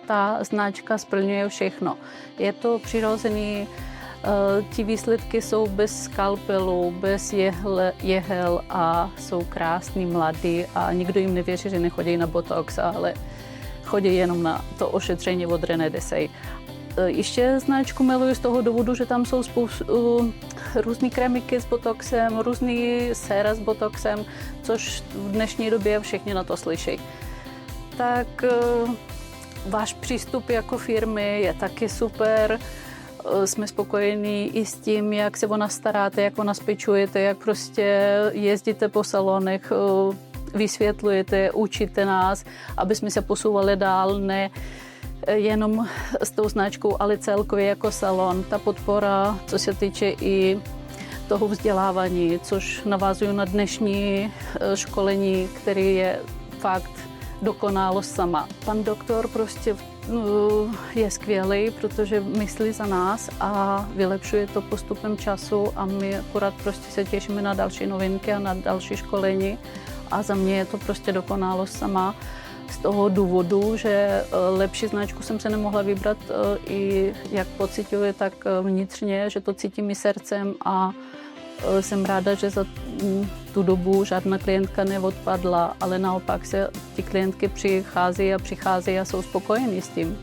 ta značka splňuje všechno. Je to přirozený, ti výsledky jsou bez skalpelu, bez jehel a jsou krásný, mladý a nikdo jim nevěří, že nechodí na botox, ale chodí jenom na to ošetření od René Desay. Ještě značku miluji z toho důvodu, že tam jsou různý kremiky s botoxem, různý séra s botoxem, což v dnešní době všichni na to slyší. Tak váš přístup jako firmy je taky super. Jsme spokojení i s tím, jak se o nás staráte, jak o nás pečujete, jak prostě jezdíte po salonech, vysvětlujete, učíte nás, aby jsme se posouvali dál, ne jenom s tou značkou, ale celkově jako salon. Ta podpora, co se týče i toho vzdělávání, což navazuju na dnešní školení, který je fakt dokonalost sama. Pan doktor prostě je skvělý, protože myslí za nás a vylepšuje to postupem času a my akorát prostě se těšíme na další novinky a na další školení a za mě je to prostě dokonalost sama. Z toho důvodu, že lepší značku jsem se nemohla vybrat i jak pociťuji, tak vnitřně, že to cítím i srdcem a jsem ráda, že za tu dobu žádná klientka neodpadla, ale naopak se ty klientky přichází a jsou spokojení s tím.